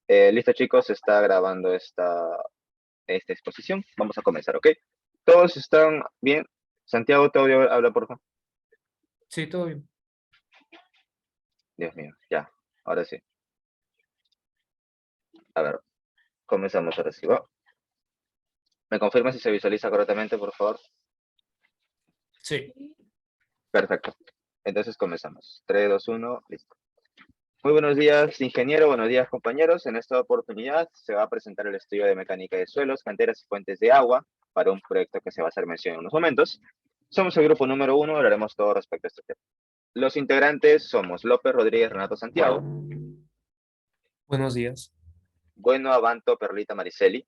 Listo, chicos, se está grabando esta exposición. Vamos a comenzar, ¿ok? ¿Todos están bien? Santiago, ¿te audio habla, por favor? Sí, todo bien. Dios mío, ya, ahora sí. A ver, comenzamos ahora sí, ¿va? ¿Me confirma si se visualiza correctamente, por favor? Sí. Perfecto. Entonces comenzamos. 3, 2, 1, listo. Muy buenos días, ingeniero. Buenos días, compañeros. En esta oportunidad se va a presentar el estudio de mecánica de suelos, canteras y fuentes de agua para un proyecto que se va a hacer mención en unos momentos. Somos el grupo número 1, hablaremos todo respecto a este tema. Los integrantes somos López Rodríguez Renato Santiago, Buenos días. Bueno Abanto Perlita Mariceli,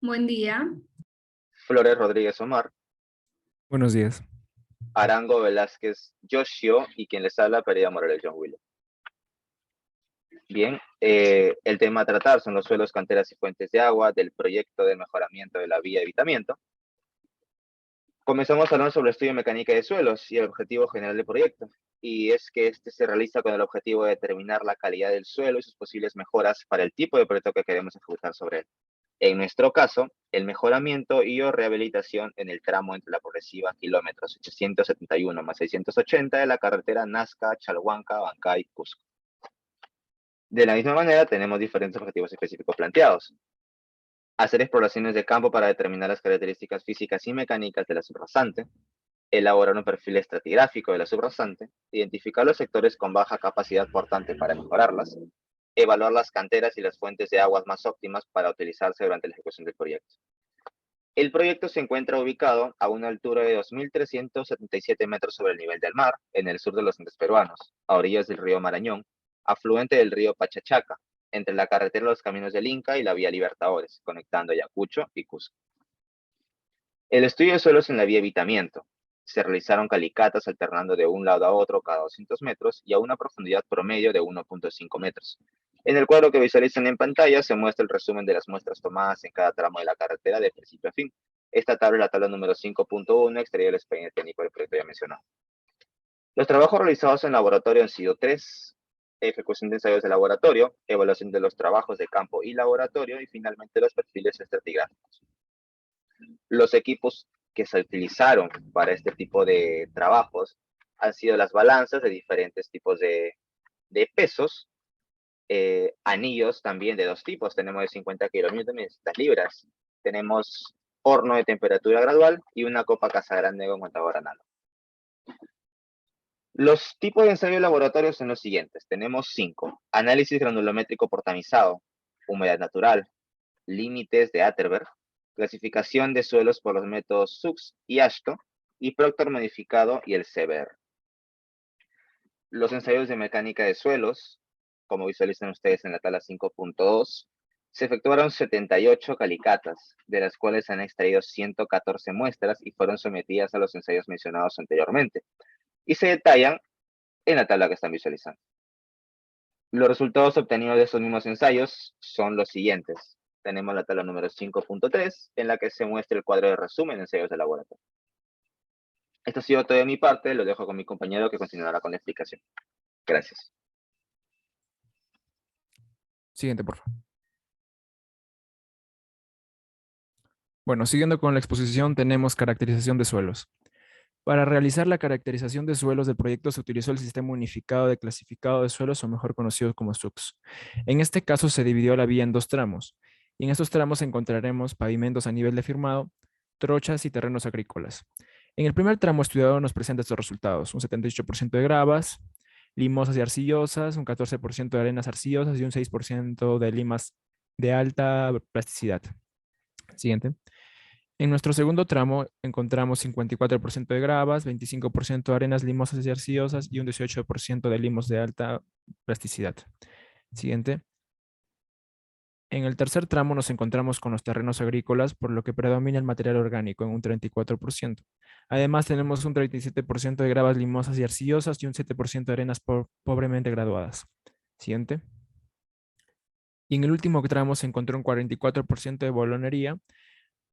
Buen día. Flores Rodríguez Omar, Buenos días. Arango Velázquez Yoshio y quien les habla Pereira Morales John William. Bien, el tema a tratar son los suelos, canteras y fuentes de agua del proyecto de mejoramiento de la vía de evitamiento. Comenzamos hablando sobre el estudio de mecánica de suelos y el objetivo general del proyecto, y es que este se realiza con el objetivo de determinar la calidad del suelo y sus posibles mejoras para el tipo de proyecto que queremos ejecutar sobre él. En nuestro caso, el mejoramiento y o rehabilitación en el tramo entre la progresiva kilómetros 871 más 680 de la carretera Nazca, Chalhuanca, Bancay, Cusco. De la misma manera, tenemos diferentes objetivos específicos planteados. Hacer exploraciones de campo para determinar las características físicas y mecánicas de la subrasante, elaborar un perfil estratigráfico de la subrasante, identificar los sectores con baja capacidad portante para mejorarlas, evaluar las canteras y las fuentes de aguas más óptimas para utilizarse durante la ejecución del proyecto. El proyecto se encuentra ubicado a una altura de 2.377 metros sobre el nivel del mar, en el sur de los Andes peruanos, a orillas del río Marañón, afluente del río Pachachaca, entre la carretera de los Caminos del Inca y la vía Libertadores, conectando Ayacucho y Cusco. El estudio de suelos en la vía evitamiento. Se realizaron calicatas alternando de un lado a otro cada 200 metros y a una profundidad promedio de 1.5 metros. En el cuadro que visualizan en pantalla se muestra el resumen de las muestras tomadas en cada tramo de la carretera de principio a fin. Esta tabla es la tabla número 5.1, extraída del expediente técnico del proyecto ya mencionado. Los trabajos realizados en laboratorio han sido 3: ejecución de ensayos de laboratorio, evaluación de los trabajos de campo y laboratorio y finalmente los perfiles estratigráficos. Los equipos que se utilizaron para este tipo de trabajos han sido las balanzas de diferentes tipos de pesos, anillos también de dos tipos, tenemos de 50 kilonewton y 200 libras, tenemos horno de temperatura gradual y una copa Casagrande con contador análogo. Los tipos de ensayo de laboratorio son los siguientes, tenemos 5: análisis granulométrico por tamizado, humedad natural, límites de Atterberg, clasificación de suelos por los métodos SUX y ASHTO, y Proctor modificado y el CBR. Los ensayos de mecánica de suelos, como visualizan ustedes en la tabla 5.2, se efectuaron 78 calicatas, de las cuales se han extraído 114 muestras y fueron sometidas a los ensayos mencionados anteriormente, y se detallan en la tabla que están visualizando. Los resultados obtenidos de estos mismos ensayos son los siguientes. Tenemos la tabla número 5.3, en la que se muestra el cuadro de resumen de ensayos de laboratorio. Esto ha sido todo de mi parte, lo dejo con mi compañero que continuará con la explicación. Gracias. Siguiente, por favor. Bueno, siguiendo con la exposición, tenemos caracterización de suelos. Para realizar la caracterización de suelos del proyecto se utilizó el Sistema Unificado de Clasificado de Suelos, o mejor conocido como SUCS. En este caso se dividió la vía en dos tramos, y en estos tramos encontraremos pavimentos a nivel de firmado, trochas y terrenos agrícolas. En el primer tramo estudiado nos presenta estos resultados: un 78% de gravas, limosas y arcillosas, un 14% de arenas arcillosas y un 6% de limas de alta plasticidad. Siguiente. En nuestro segundo tramo encontramos 54% de gravas, 25% de arenas limosas y arcillosas y un 18% de limos de alta plasticidad. Siguiente. En el tercer tramo nos encontramos con los terrenos agrícolas, por lo que predomina el material orgánico en un 34%. Además tenemos un 37% de gravas limosas y arcillosas y un 7% de arenas pobremente graduadas. Siguiente. Y en el último tramo se encontró un 44% de bolonería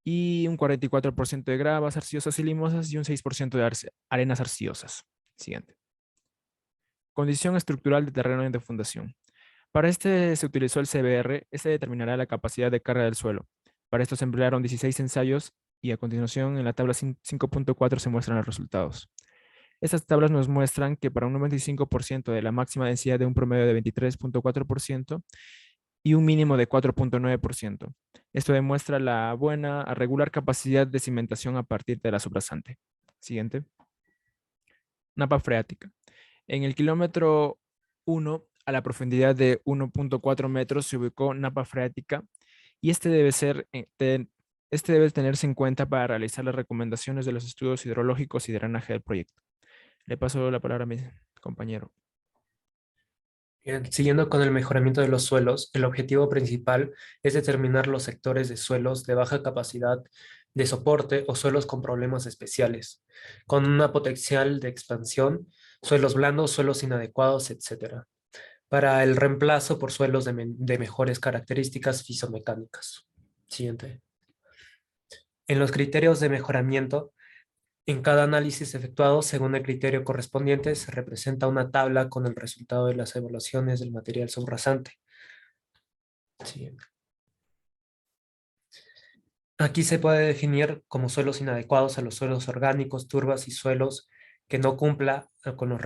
y un 44% de gravas arcillosas y limosas y un 6% de arenas arcillosas. Siguiente. Condición estructural de terreno de fundación. Para este se utilizó el CBR. Este determinará la capacidad de carga del suelo. Para esto se emplearon 16 ensayos y a continuación en la tabla 5.4 se muestran los resultados. Estas tablas nos muestran que para un 95% de la máxima densidad de un promedio de 23.4% y un mínimo de 4.9%. Esto demuestra la buena a regular capacidad de cimentación a partir de la sobrasante. Siguiente. Napa freática. En el kilómetro 1, a la profundidad de 1.4 metros, se ubicó napa freática y este debe tenerse en cuenta para realizar las recomendaciones de los estudios hidrológicos y drenaje del proyecto. Le paso la palabra a mi compañero. Bien, siguiendo con el mejoramiento de los suelos, el objetivo principal es determinar los sectores de suelos de baja capacidad de soporte o suelos con problemas especiales, con una potencial de expansión, suelos blandos, suelos inadecuados, etc., para el reemplazo por suelos de mejores características fisomecánicas. Siguiente. En los criterios de mejoramiento, en cada análisis efectuado según el criterio correspondiente se representa una tabla con el resultado de las evaluaciones del material subrasante. Siguiente. Aquí se puede definir como suelos inadecuados a los suelos orgánicos, turbas y suelos que no cumpla con los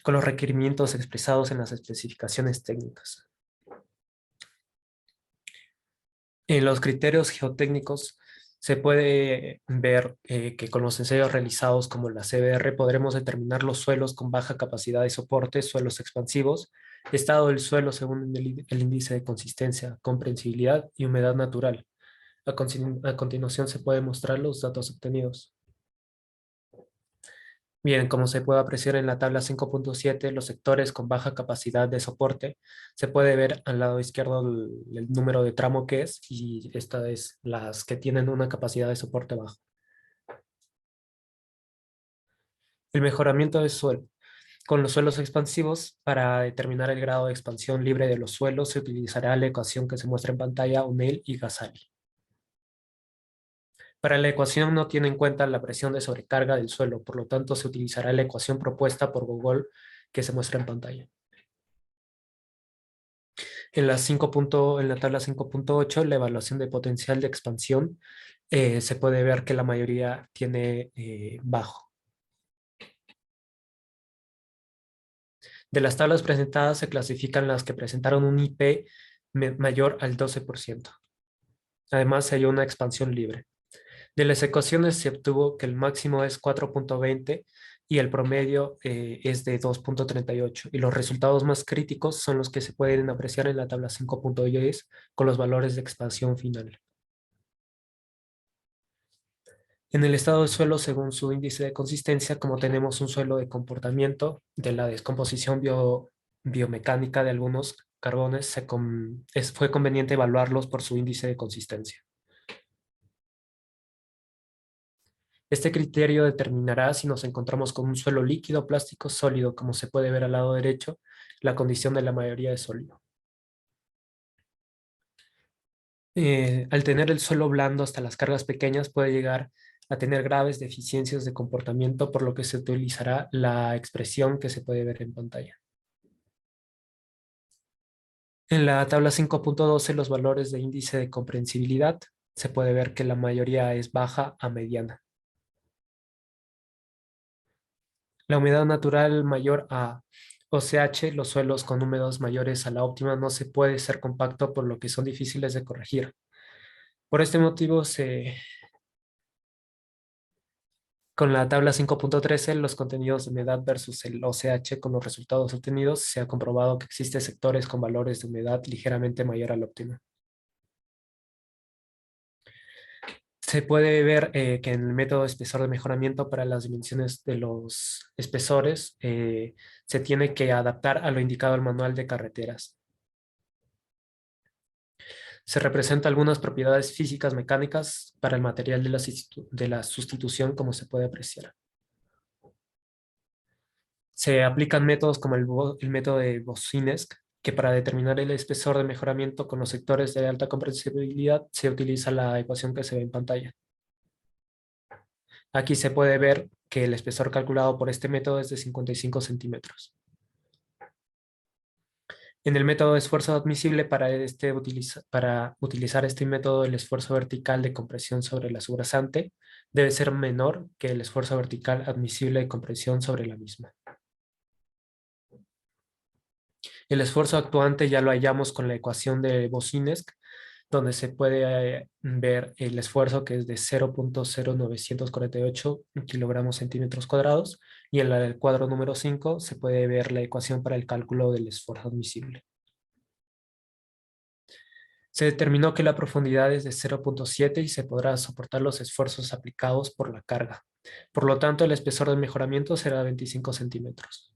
con los requerimientos expresados en las especificaciones técnicas. En los criterios geotécnicos se puede ver que con los ensayos realizados como la CBR podremos determinar los suelos con baja capacidad de soporte, suelos expansivos, estado del suelo según el índice de consistencia, comprensibilidad y humedad natural. A continuación se pueden mostrar los datos obtenidos. Bien, como se puede apreciar en la tabla 5.7, los sectores con baja capacidad de soporte, se puede ver al lado izquierdo el número de tramo que es, y esta es las que tienen una capacidad de soporte baja. El mejoramiento del suelo. Con los suelos expansivos, para determinar el grado de expansión libre de los suelos, se utilizará la ecuación que se muestra en pantalla, O'Neill y Ghazali. Para la ecuación no tiene en cuenta la presión de sobrecarga del suelo, por lo tanto se utilizará la ecuación propuesta por Gogol que se muestra en pantalla. En la tabla 5.8, la evaluación de potencial de expansión, se puede ver que la mayoría tiene bajo. De las tablas presentadas se clasifican las que presentaron un IP mayor al 12%. Además, hay una expansión libre. De las ecuaciones se obtuvo que el máximo es 4.20 y el promedio es de 2.38. Y los resultados más críticos son los que se pueden apreciar en la tabla 5.10 con los valores de expansión final. En el estado del suelo, según su índice de consistencia, como tenemos un suelo de comportamiento de la descomposición biomecánica de algunos carbones, fue conveniente evaluarlos por su índice de consistencia. Este criterio determinará si nos encontramos con un suelo líquido, plástico, sólido, como se puede ver al lado derecho, la condición de la mayoría de sólido. Al tener el suelo blando hasta las cargas pequeñas puede llegar a tener graves deficiencias de comportamiento, por lo que se utilizará la expresión que se puede ver en pantalla. En la tabla 5.12 los valores de índice de comprensibilidad, se puede ver que la mayoría es baja a mediana. La humedad natural mayor a OCH, los suelos con húmedos mayores a la óptima no se puede ser compacto, por lo que son difíciles de corregir. Por este motivo, con la tabla 5.13, los contenidos de humedad versus el OCH con los resultados obtenidos, se ha comprobado que existen sectores con valores de humedad ligeramente mayor al óptimo. Se puede ver que en el método de espesor de mejoramiento para las dimensiones de los espesores se tiene que adaptar a lo indicado al manual de carreteras. Se representan algunas propiedades físicas mecánicas para el material de la sustitución, como se puede apreciar. Se aplican métodos como el método de Bosinesk, que para determinar el espesor de mejoramiento con los sectores de alta comprensibilidad se utiliza la ecuación que se ve en pantalla. Aquí se puede ver que el espesor calculado por este método es de 55 centímetros. En el método de esfuerzo admisible, para utilizar este método, el esfuerzo vertical de compresión sobre la subrasante debe ser menor que el esfuerzo vertical admisible de compresión sobre la misma. El esfuerzo actuante ya lo hallamos con la ecuación de Bosinesk, donde se puede ver el esfuerzo, que es de 0.0948 kilogramos centímetros cuadrados, y en la del cuadro número 5 se puede ver la ecuación para el cálculo del esfuerzo admisible. Se determinó que la profundidad es de 0.7 y se podrá soportar los esfuerzos aplicados por la carga. Por lo tanto, el espesor de mejoramiento será 25 centímetros.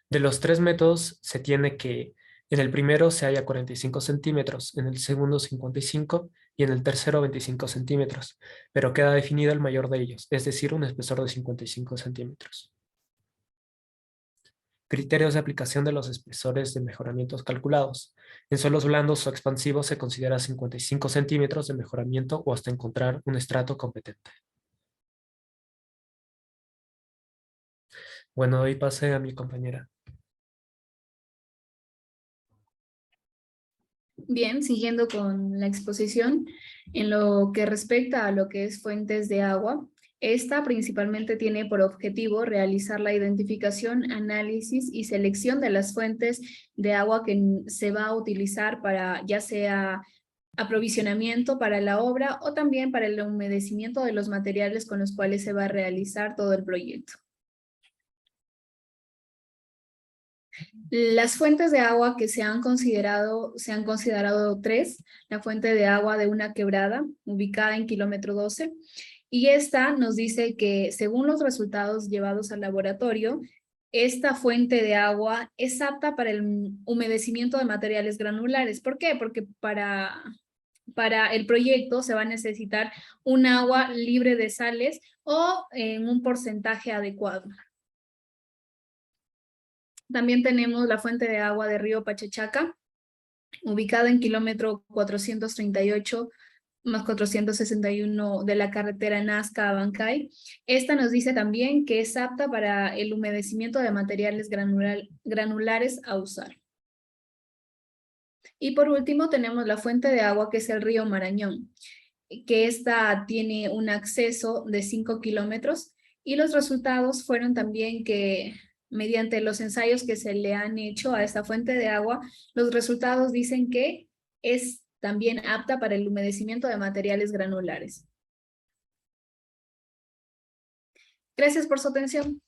De los tres métodos, se tiene que en el primero se halla 45 centímetros, en el segundo 55 y en el tercero 25 centímetros, pero queda definido el mayor de ellos, es decir, un espesor de 55 centímetros. Criterios de aplicación de los espesores de mejoramientos calculados. En suelos blandos o expansivos se considera 55 centímetros de mejoramiento o hasta encontrar un estrato competente. Bueno, doy pase a mi compañera. Bien, siguiendo con la exposición, en lo que respecta a lo que es fuentes de agua, esta principalmente tiene por objetivo realizar la identificación, análisis y selección de las fuentes de agua que se va a utilizar para ya sea aprovisionamiento para la obra o también para el humedecimiento de los materiales con los cuales se va a realizar todo el proyecto. Las fuentes de agua que se han considerado tres: la fuente de agua de una quebrada, ubicada en kilómetro 12, y esta nos dice que según los resultados llevados al laboratorio, esta fuente de agua es apta para el humedecimiento de materiales granulares. ¿Por qué? Porque para el proyecto se va a necesitar un agua libre de sales o en un porcentaje adecuado. También tenemos la fuente de agua de río Pachachaca, ubicada en kilómetro 438 más 461 de la carretera Nazca a Bancay. Esta nos dice también que es apta para el humedecimiento de materiales granulares a usar. Y por último tenemos la fuente de agua que es el río Marañón, que esta tiene un acceso de 5 kilómetros, y los resultados fueron también que mediante los ensayos que se le han hecho a esta fuente de agua, los resultados dicen que es también apta para el humedecimiento de materiales granulares. Gracias por su atención.